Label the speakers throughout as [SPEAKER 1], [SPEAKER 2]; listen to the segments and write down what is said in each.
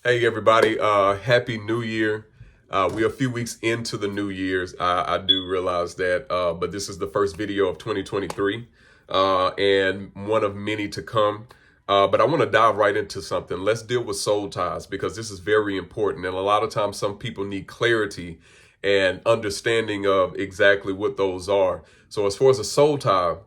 [SPEAKER 1] Hey everybody, happy new year. We're a few weeks into the new year's. I do realize that, but this is the first video of 2023 and one of many to come. But I want to dive right into something. Let's deal with soul ties because this is very important. And a lot of times some people need clarity and understanding of exactly what those are. So as far as a soul tie,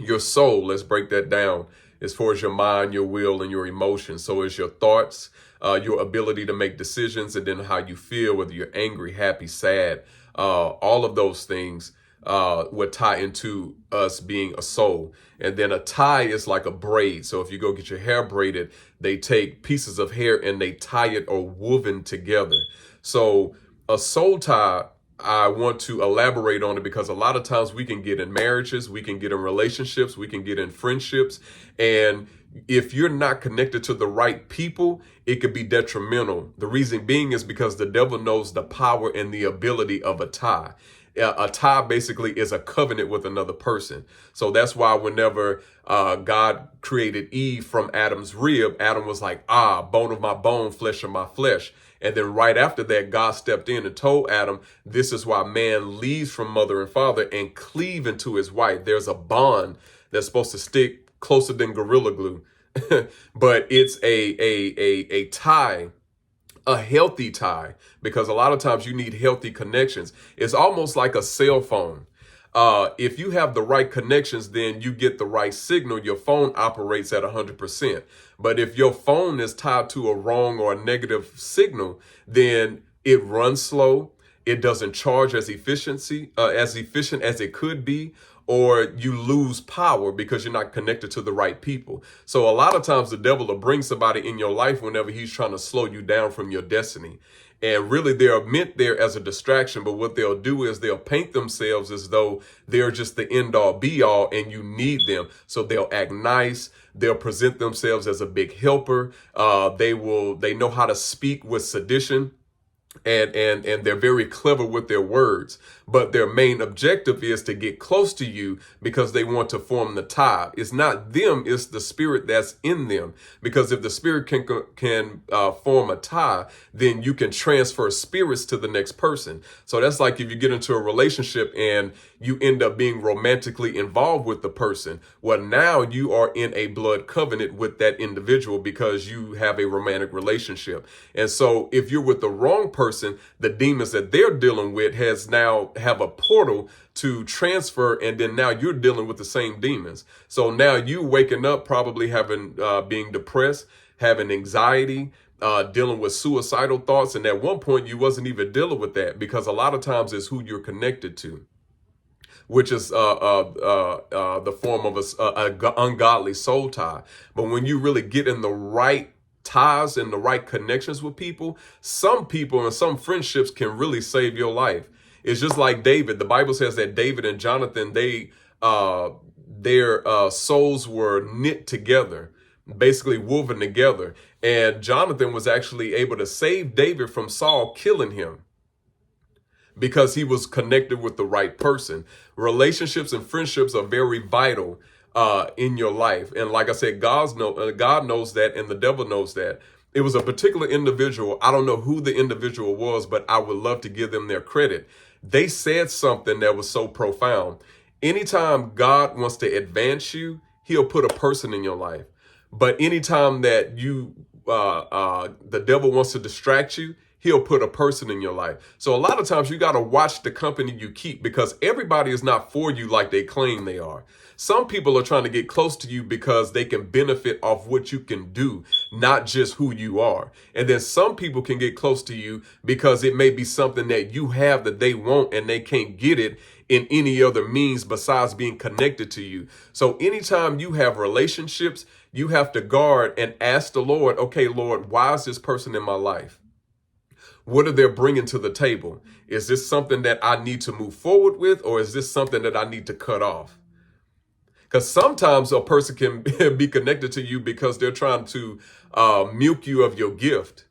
[SPEAKER 1] your soul, let's break that down as far as your mind, your will, and your emotions. So it's your thoughts, your ability to make decisions, and then how you feel, whether you're angry, happy, sad, all of those things would tie into us being a soul. And then a tie is like a braid. So if you go get your hair braided, they take pieces of hair and they tie it or woven together. So a soul tie, I want to elaborate on it because a lot of times we can get in marriages, we can get in relationships, we can get in friendships. And if you're not connected to the right people, it could be detrimental. The reason being is because the devil knows the power and the ability of a tie. A tie basically is a covenant with another person. So that's why whenever God created Eve from Adam's rib, Adam was like, bone of my bone, flesh of my flesh. And then right after that, God stepped in and told Adam, this is why man leaves from mother and father and cleave into his wife. There's a bond that's supposed to stick closer than gorilla glue. But it's a tie, a healthy tie, because a lot of times you need healthy connections. It's almost like a cell phone. If you have the right connections, then you get the right signal. Your phone operates at 100%. But if your phone is tied to a wrong or a negative signal, then it runs slow. It doesn't charge as efficient as it could be, or you lose power because you're not connected to the right people. So a lot of times the devil will bring somebody in your life whenever he's trying to slow you down from your destiny. And really, they're meant there as a distraction. But what they'll do is they'll paint themselves as though they're just the end all be all and you need them. So they'll act nice. They'll present themselves as a big helper. They know how to speak with sedition. And they're very clever with their words, but their main objective is to get close to you because they want to form the tie. It's not them, it's the spirit that's in them. Because if the spirit can form a tie, then you can transfer spirits to the next person. So that's like if you get into a relationship and you end up being romantically involved with the person. Well, now you are in a blood covenant with that individual because you have a romantic relationship. And so if you're with the wrong person, the demons that they're dealing with have a portal to transfer, and then now you're dealing with the same demons. So now you waking up probably having being depressed, having anxiety, dealing with suicidal thoughts, and at one point you wasn't even dealing with that because a lot of times it's who you're connected to, which is the form of a ungodly soul tie. But when you really get in the right ties and the right connections with people, some people and some friendships can really save your life. It's just like David. The Bible says that David and Jonathan, their souls were knit together, basically woven together. And Jonathan was actually able to save David from Saul killing him because he was connected with the right person. Relationships and friendships are very vital in your life. And like I said, God knows that, and the devil knows that. It was a particular individual. I don't know who the individual was, but I would love to give them their credit. They said something that was so profound. Anytime God wants to advance you, he'll put a person in your life. But anytime that the devil wants to distract you, he'll put a person in your life. So a lot of times you got to watch the company you keep because everybody is not for you like they claim they are. Some people are trying to get close to you because they can benefit off what you can do, not just who you are. And then some people can get close to you because it may be something that you have that they want and they can't get it in any other means besides being connected to you. So anytime you have relationships, you have to guard and ask the Lord, okay, Lord, why is this person in my life? What are they bringing to the table? Is this something that I need to move forward with, or is this something that I need to cut off? Because sometimes a person can be connected to you because they're trying to milk you of your gift.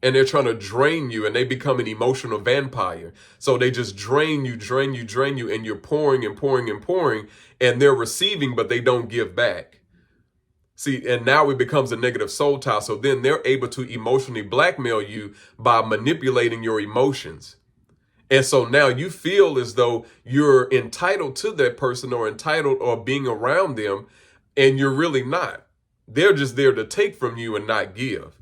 [SPEAKER 1] And they're trying to drain you, and they become an emotional vampire. So they just drain you, and you're pouring and pouring and pouring, and they're receiving, but they don't give back. See, and now it becomes a negative soul tie. So then they're able to emotionally blackmail you by manipulating your emotions. And so now you feel as though you're entitled to that person or entitled or being around them, and you're really not. They're just there to take from you and not give.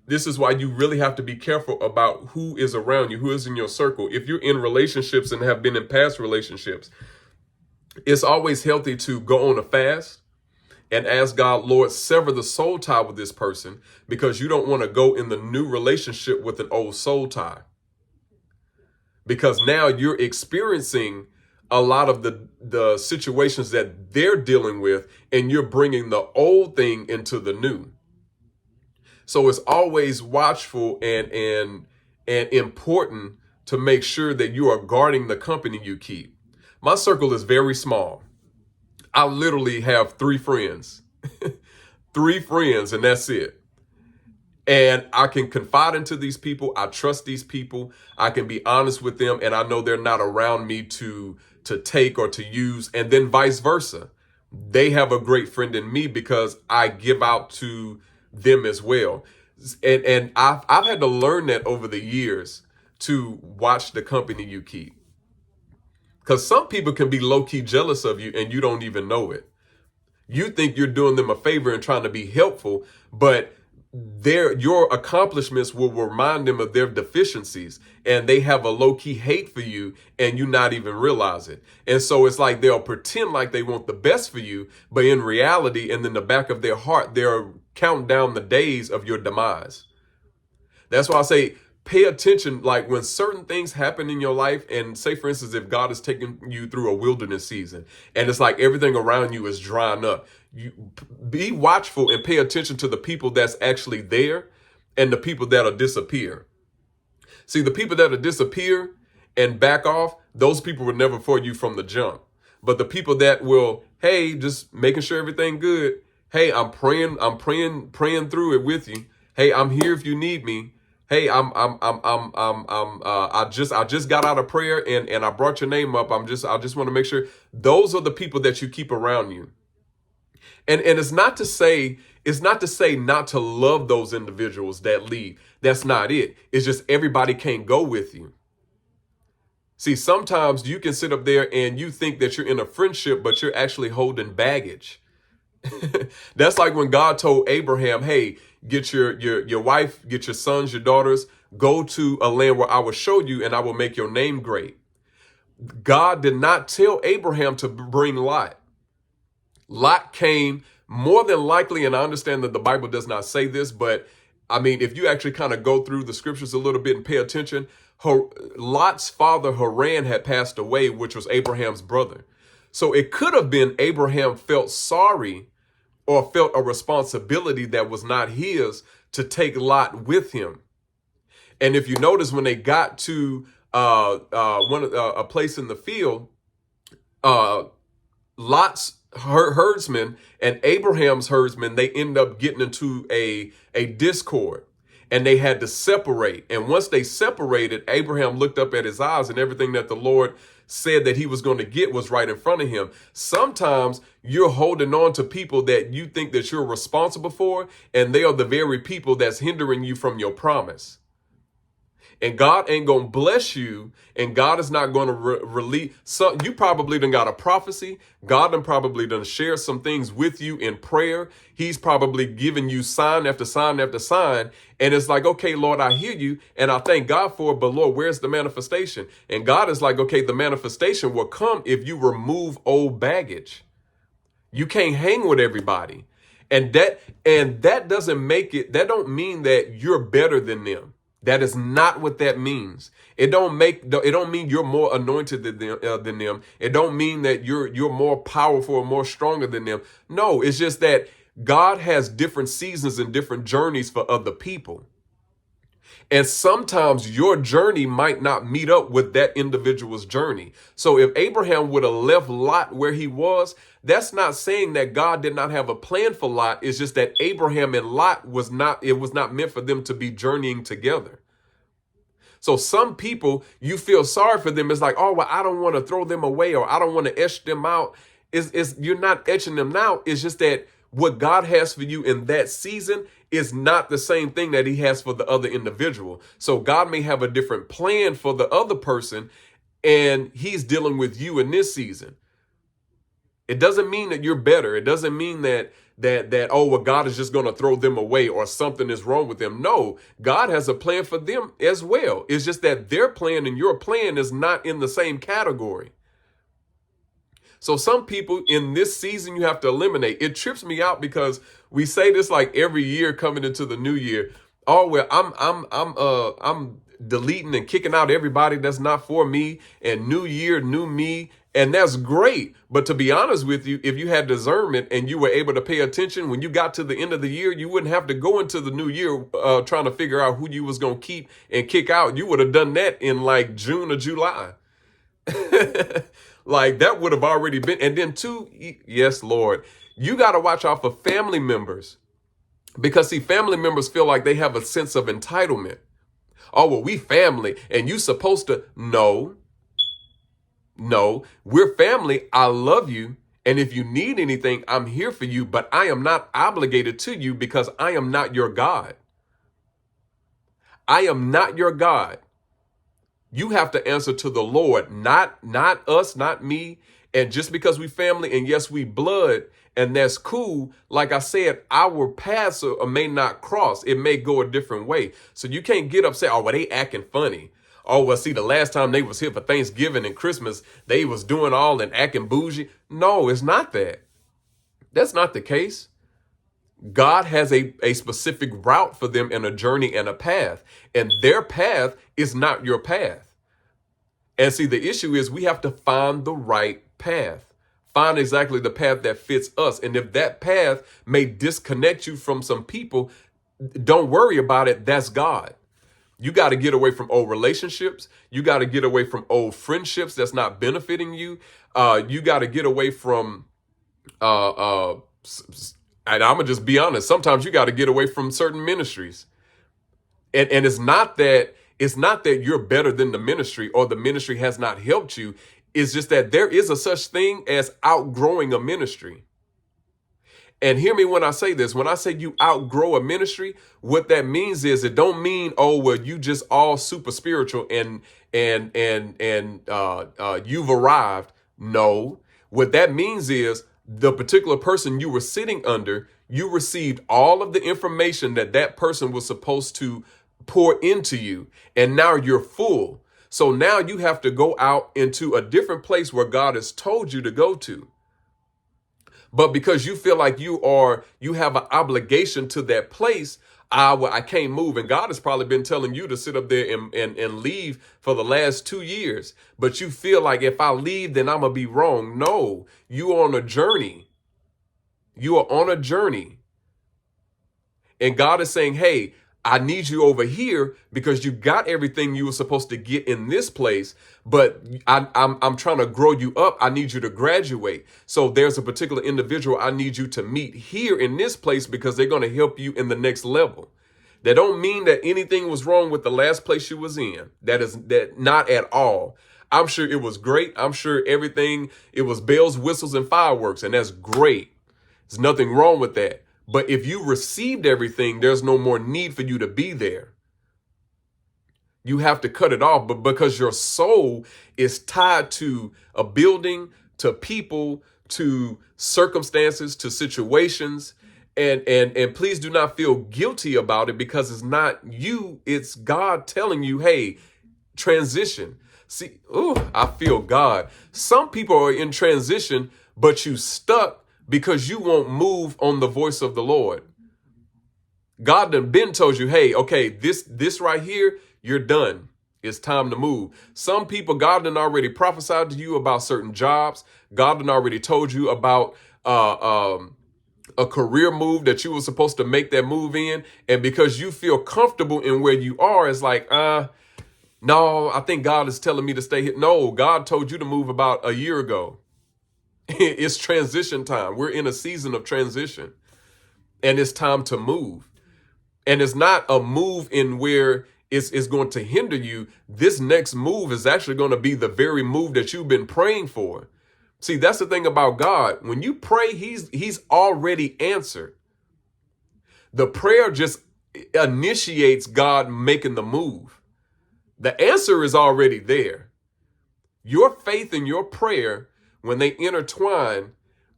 [SPEAKER 1] This is why you really have to be careful about who is around you, who is in your circle. If you're in relationships and have been in past relationships, it's always healthy to go on a fast and ask God, Lord, sever the soul tie with this person, because you don't want to go in the new relationship with an old soul tie. Because now you're experiencing a lot of the situations that they're dealing with, and you're bringing the old thing into the new. So it's always watchful and important to make sure that you are guarding the company you keep. My circle is very small. I literally have 3 friends, 3 friends, and that's it. And I can confide into these people. I trust these people. I can be honest with them, and I know they're not around me to take or to use, and then vice versa. They have a great friend in me because I give out to them as well. And I've had to learn that over the years, to watch the company you keep. Because some people can be low-key jealous of you and you don't even know it. You think you're doing them a favor and trying to be helpful, but your accomplishments will remind them of their deficiencies, and they have a low-key hate for you and you not even realize it. And so it's like they'll pretend like they want the best for you, but in reality, and in the back of their heart, they're counting down the days of your demise. That's why I say, pay attention, like when certain things happen in your life, and say, for instance, if God is taking you through a wilderness season and it's like everything around you is drying up, you be watchful and pay attention to the people that's actually there and the people that'll disappear. See, the people that'll disappear and back off, those people were never for you from the jump. But the people that will, hey, just making sure everything good. Hey, I'm praying through it with you. Hey, I'm here if you need me. Hey, I just got out of prayer and I brought your name up. I just want to make sure those are the people that you keep around you. And it's not to say not to love those individuals that leave. That's not it. It's just everybody can't go with you. See, sometimes you can sit up there and you think that you're in a friendship, but you're actually holding baggage. That's like when God told Abraham, hey, get your wife, get your sons, your daughters, go to a land where I will show you and I will make your name great. God did not tell Abraham to bring Lot. Lot came more than likely, and I understand that the Bible does not say this, but I mean, if you actually kind of go through the scriptures a little bit and pay attention, Lot's father Haran had passed away, which was Abraham's brother. So it could have been Abraham felt sorry or felt a responsibility that was not his to Lot with him. And if you notice, when they got to a place in the field, Lot's herdsmen and Abraham's herdsmen, they end up getting into a discord, and they had to separate. And once they separated, Abraham looked up at his eyes, and everything that the Lord said that he was going to get was right in front of him. Sometimes you're holding on to people that you think that you're responsible for, and they are the very people that's hindering you from your promise. And God ain't going to bless you, and God is not going to release. So you probably done got a prophecy. God done probably done share some things with you in prayer. He's probably given you sign after sign after sign. And it's like, okay, Lord, I hear you and I thank God for it. But Lord, where's the manifestation? And God is like, okay, the manifestation will come if you remove old baggage. You can't hang with everybody. And that doesn't make it, that don't mean that you're better than them. That is not what that means. It don't mean you're more anointed than them. It don't mean that you're more powerful or more stronger than them. No, it's just that God has different seasons and different journeys for other people. And sometimes your journey might not meet up with that individual's journey. So if Abraham would have left Lot where he was, that's not saying that God did not have a plan for Lot. It's just that Abraham and Lot was not meant for them to be journeying together. So some people, you feel sorry for them. It's like, oh, well, I don't want to throw them away, or I don't want to etch them out. You're not etching them out. It's just that what God has for you in that season is not the same thing that he has for the other individual. So God may have a different plan for the other person, and he's dealing with you in this season. It doesn't mean that you're better. It doesn't mean that oh, well, God is just going to throw them away or something is wrong with them. No, God has a plan for them as well. It's just that their plan and your plan is not in the same category. So some people in this season you have to eliminate. It trips me out because we say this like every year coming into the new year. Oh, well, I'm deleting and kicking out everybody that's not for me, and new year, new me. And that's great. But to be honest with you, if you had discernment and you were able to pay attention when you got to the end of the year, you wouldn't have to go into the new year trying to figure out who you was going to keep and kick out. You would have done that in like June or July. Like that would have already been. And then two, yes, Lord, you got to watch out for family members, because see, family members feel like they have a sense of entitlement. Oh, well, we family and you supposed to. No, we're family. I love you. And if you need anything, I'm here for you, but I am not obligated to you because I am not your God. I am not your God. You have to answer to the Lord, not us, not me. And just because we family and yes, we blood, and that's cool. Like I said, our paths may not cross. It may go a different way. So you can't get upset. Oh, well, they acting funny. Oh, well, see, the last time they was here for Thanksgiving and Christmas, they was doing all and acting bougie. No, it's not that. That's not the case. God has a specific route for them and a journey and a path, and their path is not your path. And see, the issue is we have to find the right path, find exactly the path that fits us. And if that path may disconnect you from some people, don't worry about it. That's God. You got to get away from old relationships. You got to get away from old friendships that's not benefiting you. You got to get away from, and I'm gonna just be honest. Sometimes you got to get away from certain ministries, and it's not that you're better than the ministry or the ministry has not helped you. It's just that there is a such thing as outgrowing a ministry. And hear me when I say this. When I say you outgrow a ministry, what that means is it don't mean, oh, well, you just all super spiritual and you've arrived. No, what that means is the particular person you were sitting under, you received all of the information that person was supposed to pour into you. And now you're full. So now you have to go out into a different place where God has told you to go to. But because you feel like you have an obligation to that place, I can't move. And God has probably been telling you to sit up there and leave for the last 2 years. But you feel like if I leave, then I'm going to be wrong. No, you are on a journey. You are on a journey. And God is saying, hey, I need you over here because you got everything you were supposed to get in this place, but I'm trying to grow you up. I need you to graduate. So there's a particular individual I need you to meet here in this place because they're going to help you in the next level. That don't mean that anything was wrong with the last place you was in. That not at all. I'm sure it was great. I'm sure it was bells, whistles, and fireworks, and that's great. There's nothing wrong with that. But if you received everything, there's no more need for you to be there. You have to cut it off, but because your soul is tied to a building, to people, to circumstances, to situations, and please do not feel guilty about it because it's not you, it's God telling you, hey, transition. See, I feel God. Some people are in transition, but you stuck because you won't move on the voice of the Lord. God done been told you, hey, okay, this right here, you're done. It's time to move. Some people, God done already prophesied to you about certain jobs. God done already told you about a career move that you were supposed to make that move in. And because you feel comfortable in where you are, it's like, no, I think God is telling me to stay here. No, God told you to move about a year ago. It's transition time. We're in a season of transition and it's time to move. And it's not a move in where it's going to hinder you. This next move is actually going to be the very move that you've been praying for. See, that's the thing about God. When you pray, he's already answered. The prayer just initiates God making the move. The answer is already there. Your faith and your prayer, when they intertwine,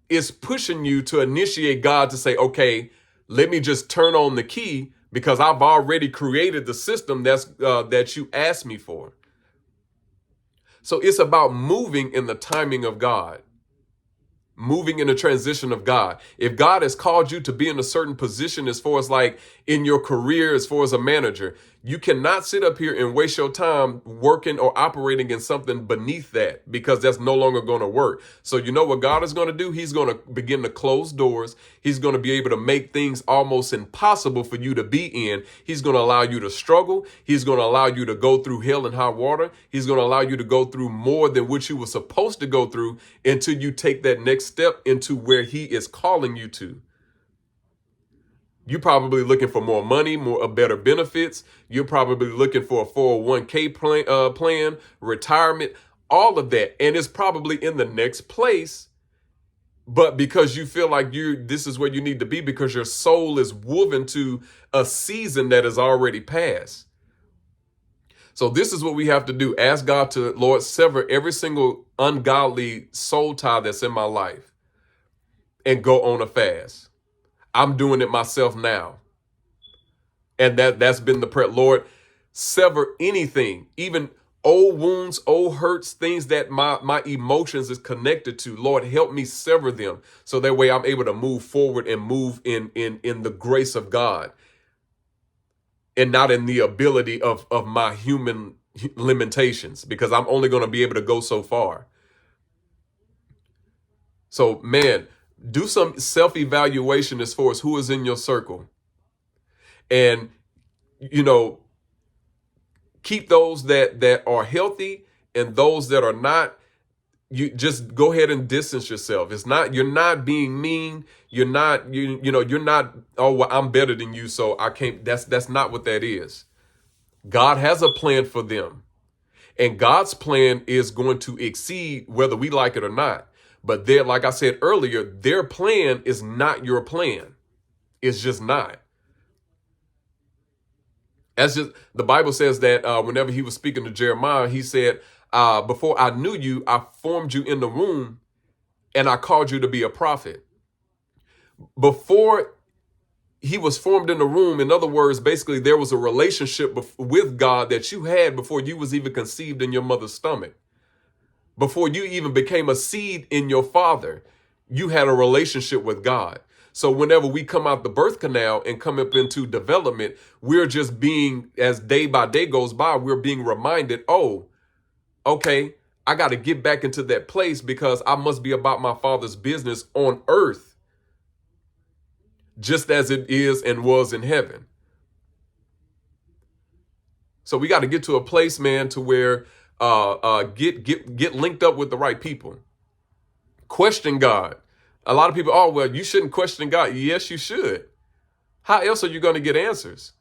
[SPEAKER 1] is pushing you to initiate God to say, okay, let me just turn on the key because I've already created the system that you asked me for. So it's about moving in the timing of God. Moving in the transition of God. If God has called you to be in a certain position as far as like in your career, as far as a manager, you cannot sit up here and waste your time working or operating in something beneath that, because that's no longer going to work. So you know what God is going to do? He's going to begin to close doors. He's going to be able to make things almost impossible for you to be in. He's going to allow you to struggle. He's going to allow you to go through hell and high water. He's going to allow you to go through more than what you were supposed to go through until you take that next step into where he is calling you to. You're probably looking for more money, better benefits. You're probably looking for a 401k plan, retirement, all of that. And it's probably in the next place. But because you feel like this is where you need to be, because your soul is woven to a season that has already passed. So this is what we have to do. Ask God to, Lord, sever every single ungodly soul tie that's in my life and go on a fast. I'm doing it myself now. And that's been the prayer. Lord, sever anything, even old wounds, old hurts, things that my emotions is connected to. Lord, help me sever them so that way I'm able to move forward and move in the grace of God and not in the ability of my human limitations, because I'm only going to be able to go so far. So, man, do some self-evaluation as far as who is in your circle. And, keep those that are healthy, and those that are not, you just go ahead and distance yourself. You're not being mean. You're not, you're not, oh, well, I'm better than you, so I can't. That's not what that is. God has a plan for them. And God's plan is going to exceed whether we like it or not. But like I said earlier, their plan is not your plan. It's just not. The Bible says that whenever he was speaking to Jeremiah, he said, before I knew you, I formed you in the womb and I called you to be a prophet. Before he was formed in the womb, in other words, basically there was a relationship with God that you had before you was even conceived in your mother's stomach. Before you even became a seed in your father, you had a relationship with God. So whenever we come out the birth canal and come up into development, we're just being, as day by day goes by, we're being reminded, oh, okay, I got to get back into that place because I must be about my Father's business on earth, just as it is and was in heaven. So we got to get to a place, man, to where get linked up with the right people. Question God. A lot of people, oh, well, you shouldn't question God. Yes, you should. How else are you going to get answers?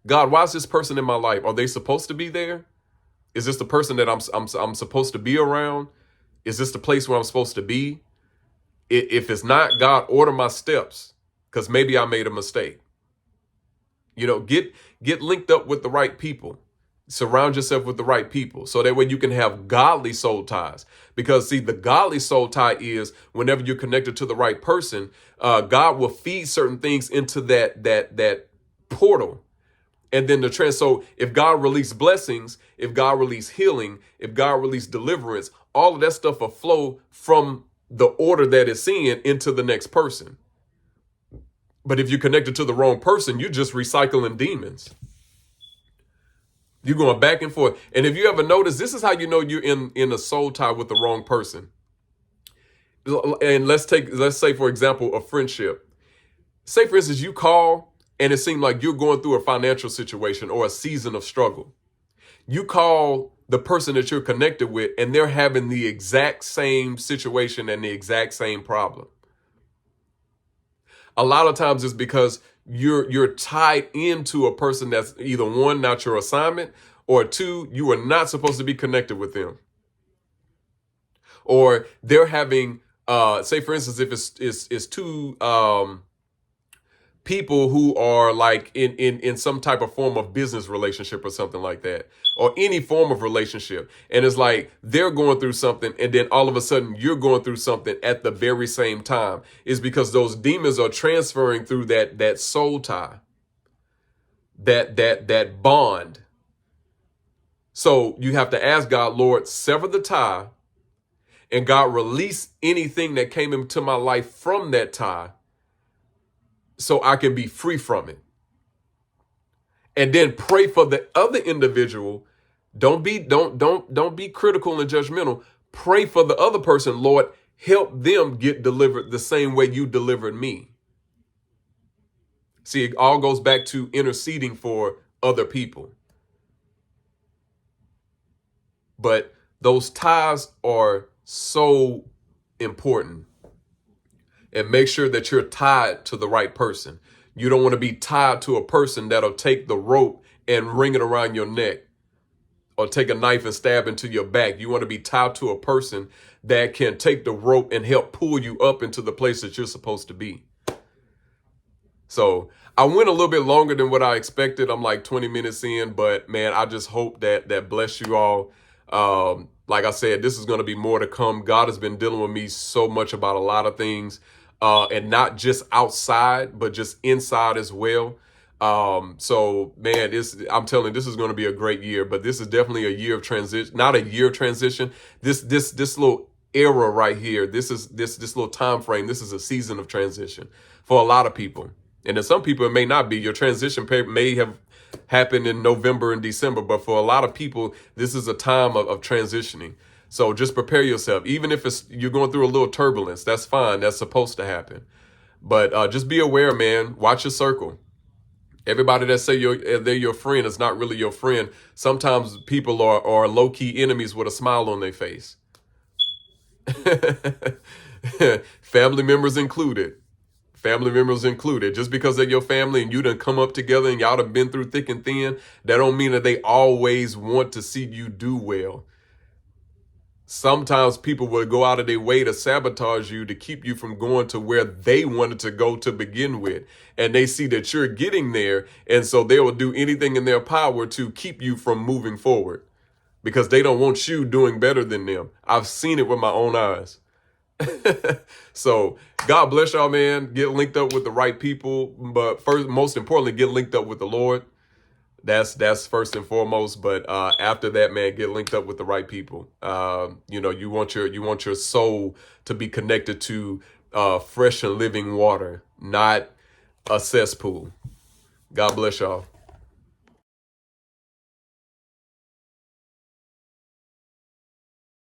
[SPEAKER 1] God, why is this person in my life? Are they supposed to be there? Is this the person that I'm supposed to be around? Is this the place where I'm supposed to be? If it's not, God, order my steps, because maybe I made a mistake. Get linked up with the right people. Surround yourself with the right people so that way you can have godly soul ties. Because see, the godly soul tie is whenever you're connected to the right person, God will feed certain things into that portal. And then so if God release blessings, if God release healing, if God release deliverance, all of that stuff will flow from the order that it's in into the next person. But if you're connected to the wrong person, you're just recycling demons. You're going back and forth. And if you ever notice, this is how you know you're in a soul tie with the wrong person. And let's say, for example, a friendship. Say, for instance, you call and it seemed like you're going through a financial situation or a season of struggle. You call the person that you're connected with and they're having the exact same situation and the exact same problem. A lot of times it's because you're tied into a person that's either one, not your assignment, or two, you are not supposed to be connected with them. or they're having, say for instance, if it's two people who are like in some type of form of business relationship or something like that, or any form of relationship, and it's like they're going through something, and then all of a sudden you're going through something at the very same time, is because those demons are transferring through that soul tie, that bond. So you have to ask God, Lord, sever the tie, and God, release anything that came into my life from that tie, so I can be free from it. And then pray for the other individual. Don't be critical and judgmental. Pray for the other person. Lord, help them get delivered the same way you delivered me. See, it all goes back to interceding for other people. But those ties are so important. And make sure that you're tied to the right person. You don't want to be tied to a person that'll take the rope and ring it around your neck, or take a knife and stab into your back. You want to be tied to a person that can take the rope and help pull you up into the place that you're supposed to be. So I went a little bit longer than what I expected. I'm like 20 minutes in, but man, I just hope that bless you all. Like I said, this is going to be more to come. God has been dealing with me so much about a lot of things, and not just outside, but just inside as well. So man, I'm telling you, this is going to be a great year, but this is definitely a year of transition, not a year of transition. This little era right here, this little time frame, this is a season of transition for a lot of people. And then some people, it may not be. Your transition period may have happened in November and December, but for a lot of people, this is a time of transitioning. So just prepare yourself. Even if you're going through a little turbulence, that's fine. That's supposed to happen. But just be aware, man. Watch your circle. Everybody that say they're your friend is not really your friend. Sometimes people are low-key enemies with a smile on their face. Family members included. Family members included. Just because they're your family and you done come up together and y'all have been through thick and thin, that don't mean that they always want to see you do well. Sometimes people will go out of their way to sabotage you, to keep you from going to where they wanted to go to begin with. And they see that you're getting there. And so they will do anything in their power to keep you from moving forward, because they don't want you doing better than them. I've seen it with my own eyes. So God bless y'all, man. Get linked up with the right people. But first, most importantly, get linked up with the Lord. That's first and foremost. But after that, man, get linked up with the right people. You want your soul to be connected to fresh and living water, not a cesspool. God bless y'all.